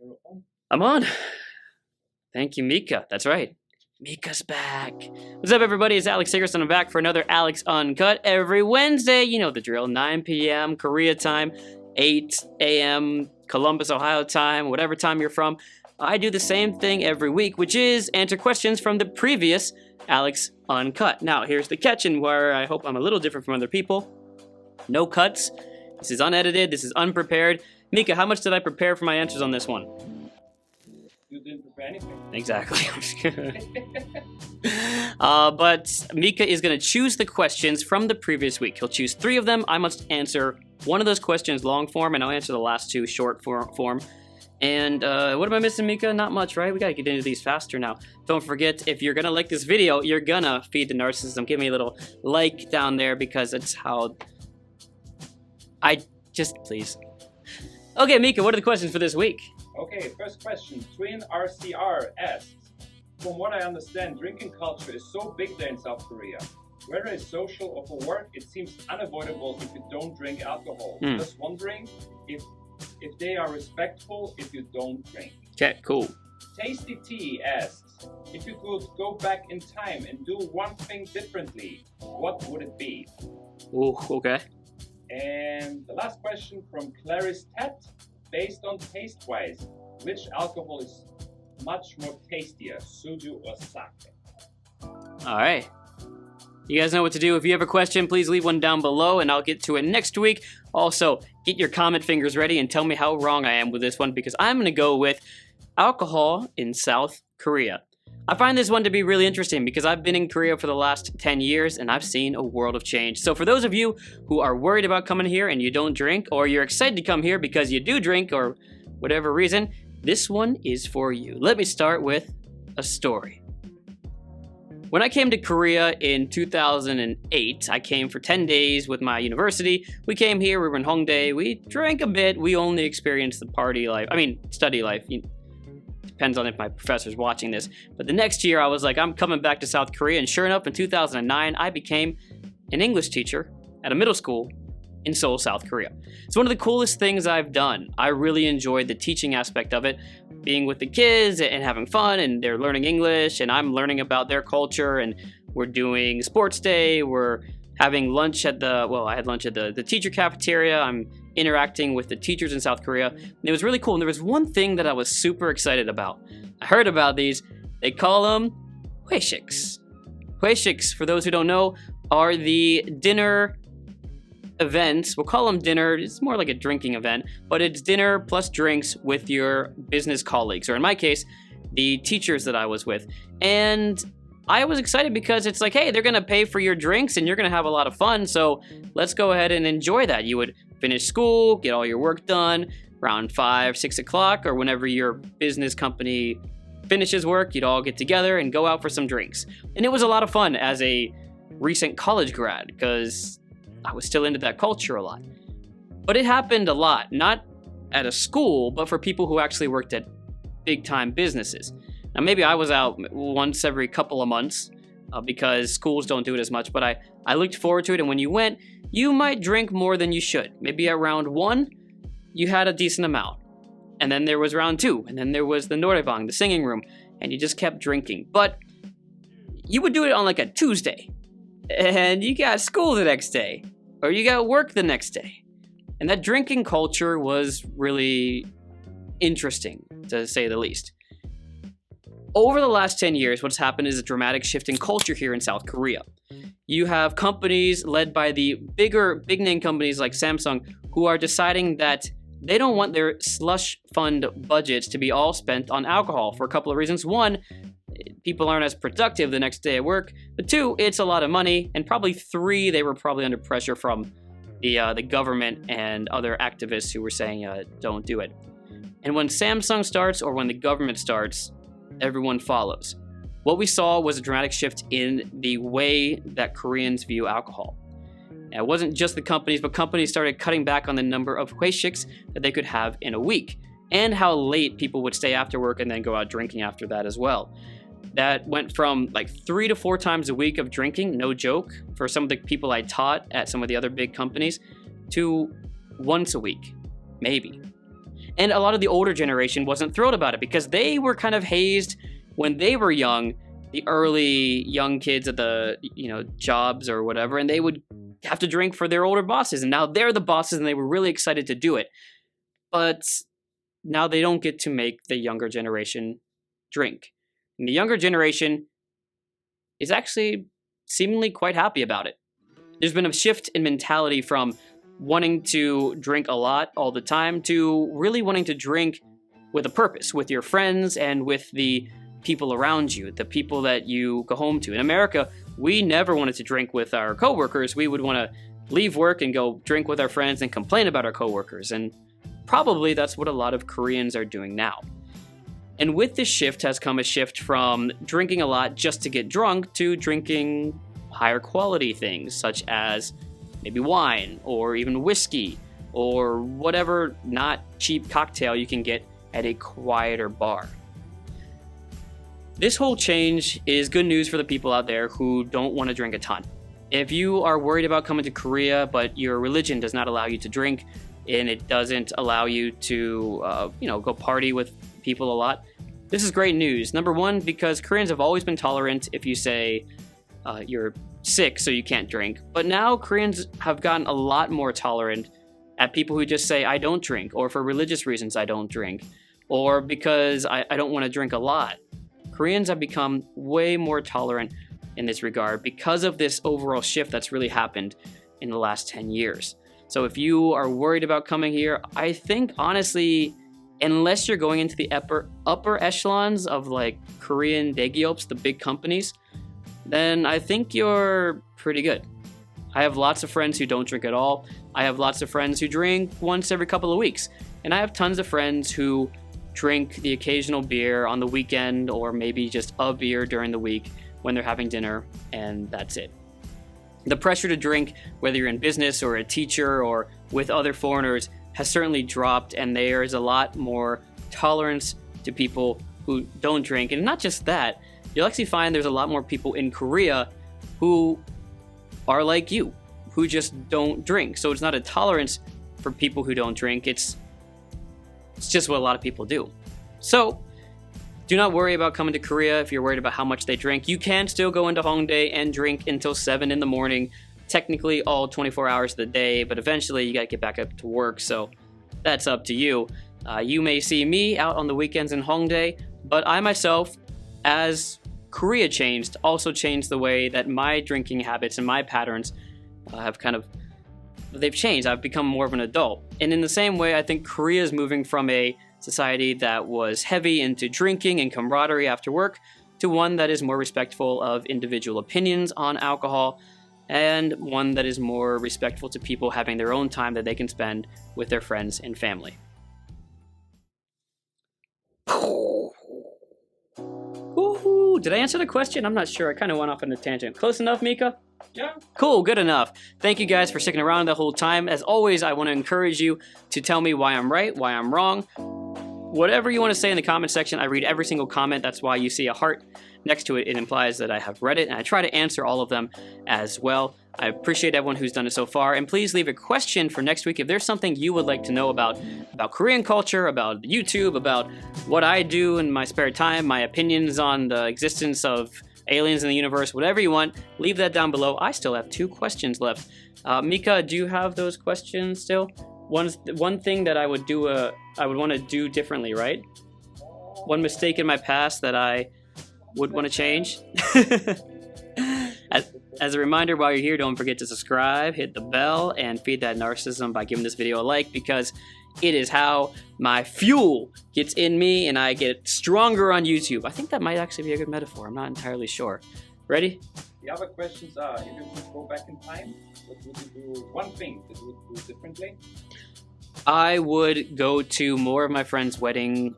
You're on. I'm on. Thank you, Mika. That's right. Mika's back. What's up, everybody? It's Alex Sigrist, and I'm back for another Alex Uncut every Wednesday. You know the drill. 9 p.m. Korea time, 8 a.m. Columbus, Ohio time, whatever time you're from. I do the same thing every week, which is answer questions from the previous Alex Uncut. Now, here's the catch, and where I hope I'm a little different from other people. No cuts. This is unedited. This is unprepared. Mika, how much did I prepare for my answers on this one? You didn't prepare anything. Exactly. But Mika is going to choose the questions from the previous week. He'll choose 3 of them. I must answer one of those questions long form, and I'll answer the last 2 short form. And what am I missing, Mika? Not much, right? We got to get into these faster now. Don't forget, if you're going to like this video, you're going to feed the narcissism. Give me a little like down there because that's how... please. Okay, Mika, what are the questions for this week? Okay, first question. Twin RCR asks, from what I understand, drinking culture is so big there in South Korea. Whether it's social or for work, it seems unavoidable if you don't drink alcohol. Just wondering if they are respectful if you don't drink. Okay, cool. Tasty T asks, if you could go back in time and do one thing differently, what would it be? Ooh, okay. And the last question from Clarice Tat, based on taste-wise, which alcohol is much more tastier, soju or sake? All right. You guys know what to do. If you have a question, please leave one down below, and I'll get to it next week. Also, get your comment fingers ready and tell me how wrong I am with this one, because I'm going to go with alcohol in South Korea. I find this one to be really interesting because I've been in Korea for the last 10 years and I've seen a world of change. So for those of you who are worried about coming here and you don't drink, or you're excited to come here because you do drink or whatever reason, this one is for you. Let me start with a story. When I came to Korea in 2008, I came for 10 days with my university. We came here, we were in Hongdae, we drank a bit, we only experienced the study life. Depends on if my professor's watching this. But the next year I was like, I'm coming back to South Korea. And sure enough, in 2009, I became an English teacher at a middle school in Seoul, South Korea. It's one of the coolest things I've done. I really enjoyed the teaching aspect of it, being with the kids and having fun, and they're learning English and I'm learning about their culture, and we're doing sports day. We're having lunch at I had lunch at the teacher cafeteria. I'm interacting with the teachers in South Korea. And it was really cool. And there was one thing that I was super excited about. I heard about these. They call them hueshiks. Hueshiks, for those who don't know, are the dinner events. We'll call them dinner. It's more like a drinking event, but it's dinner plus drinks with your business colleagues, or in my case, the teachers that I was with. And I was excited because it's like, hey, they're going to pay for your drinks and you're going to have a lot of fun. So let's go ahead and enjoy that. You would finish school, get all your work done around 5, 6 o'clock, or whenever your business company finishes work, you'd all get together and go out for some drinks. And it was a lot of fun as a recent college grad because I was still into that culture a lot. But it happened a lot, not at a school, but for people who actually worked at big time businesses. Now, maybe I was out once every couple of months because schools don't do it as much, but I looked forward to it. And when you went, you might drink more than you should. Maybe at round 1, you had a decent amount. And then there was round 2, and then there was the noraebang, the singing room, and you just kept drinking. But you would do it on like a Tuesday, and you got school the next day, or you got work the next day. And that drinking culture was really interesting, to say the least. Over the last 10 years, what's happened is a dramatic shift in culture here in South Korea. You have companies led by the big name companies like Samsung who are deciding that they don't want their slush fund budgets to be all spent on alcohol for a couple of reasons. 1, people aren't as productive the next day at work. But 2, it's a lot of money. And probably 3, they were probably under pressure from the government and other activists who were saying, don't do it. And when Samsung starts, or when the government starts, everyone follows. What we saw was a dramatic shift in the way that Koreans view alcohol. Now, it wasn't just the companies, but companies started cutting back on the number of hueshiks that they could have in a week, and how late people would stay after work and then go out drinking after that as well. That went from like 3 to 4 times a week of drinking, no joke, for some of the people I taught at some of the other big companies, to once a week, maybe. And a lot of the older generation wasn't thrilled about it because they were kind of hazed when they were young, the early young kids at the, jobs or whatever, and they would have to drink for their older bosses. And now they're the bosses and they were really excited to do it. But now they don't get to make the younger generation drink. And the younger generation is actually seemingly quite happy about it. There's been a shift in mentality from wanting to drink a lot all the time to really wanting to drink with a purpose, with your friends and with the people around you, the people that you go home to. In America, we never wanted to drink with our coworkers. We would want to leave work and go drink with our friends and complain about our coworkers. And probably that's what a lot of Koreans are doing now. And with this shift has come a shift from drinking a lot just to get drunk to drinking higher quality things, such as maybe wine or even whiskey or whatever not cheap cocktail you can get at a quieter bar. This whole change is good news for the people out there who don't want to drink a ton. If you are worried about coming to Korea, but your religion does not allow you to drink, and it doesn't allow you to, go party with people a lot, this is great news. Number one, because Koreans have always been tolerant if you say you're sick so you can't drink. But now Koreans have gotten a lot more tolerant at people who just say, I don't drink, or for religious reasons I don't drink, or because I don't want to drink a lot. Koreans have become way more tolerant in this regard because of this overall shift that's really happened in the last 10 years. So if you are worried about coming here, I think honestly, unless you're going into the upper echelons of like Korean daegyeops, the big companies, then I think you're pretty good. I have lots of friends who don't drink at all. I have lots of friends who drink once every couple of weeks. And I have tons of friends who drink the occasional beer on the weekend or maybe just a beer during the week when they're having dinner, and that's it. The pressure to drink, whether you're in business or a teacher or with other foreigners, has certainly dropped, and there is a lot more tolerance to people who don't drink. And not just that, you'll actually find there's a lot more people in Korea who are like you, who just don't drink. So it's not a tolerance for people who don't drink, it's just what a lot of people do. So do not worry about coming to Korea if you're worried about how much they drink. You can still go into Hongdae and drink until 7 in the morning, technically all 24 hours of the day, but eventually you gotta get back up to work, so that's up to you. You may see me out on the weekends in Hongdae, but I myself, as Korea changed, also changed the way that my drinking habits and my patterns they've changed. I've become more of an adult. And in the same way, I think Korea is moving from a society that was heavy into drinking and camaraderie after work to one that is more respectful of individual opinions on alcohol, and one that is more respectful to people having their own time that they can spend with their friends and family. Woohoo! Did I answer the question? I'm not sure. I kind of went off on a tangent. Close enough, Mika? Yeah. Cool, good enough. Thank you guys for sticking around the whole time. As always, I want to encourage you to tell me why I'm right, why I'm wrong. Whatever you want to say in the comment section, I read every single comment. That's why you see a heart next to it. It implies that I have read it, and I try to answer all of them as well. I appreciate everyone who's done it so far, and please leave a question for next week if there's something you would like to know about Korean culture, about YouTube, about what I do in my spare time, my opinions on the existence of aliens in the universe, whatever you want, leave that down below. I still have 2 questions left. Mika, do you have those questions still? One thing that I would want to do differently, right? One mistake in my past that I would want to change. As a reminder, while you're here, don't forget to subscribe, hit the bell, and feed that narcissism by giving this video a like, because it is how my fuel gets in me and I get stronger on YouTube. I think that might actually be a good metaphor. I'm not entirely sure. Ready? The other questions are, if you could go back in time, what would you do? One thing that you would do differently? I would go to more of my friends' weddings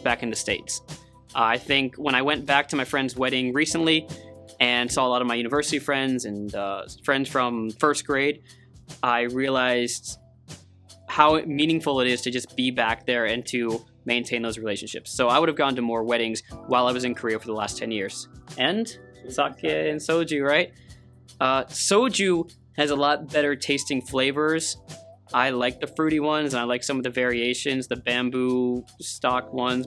back in the States. I think when I went back to my friend's wedding recently and saw a lot of my university friends and friends from first grade, I realized how meaningful it is to just be back there and to maintain those relationships. So I would have gone to more weddings while I was in Korea for the last 10 years. And sake and soju, right? Soju has a lot better tasting flavors I like the fruity ones, and I like some of the variations, the bamboo stock ones,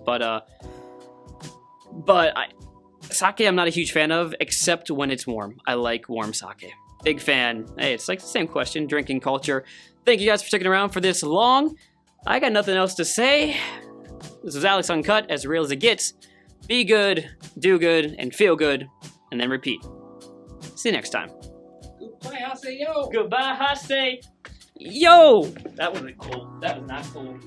sake I'm not a huge fan of, except when it's warm. I like warm sake. Big fan. Hey, it's like the same question, drinking culture. Thank you guys for sticking around for this long. I got nothing else to say. This is Alex Uncut, as real as it gets. Be good, do good, and feel good, and then repeat. See you next time. Goodbye, I say yo. Goodbye, I say yo. That wasn't cool. That was not cool.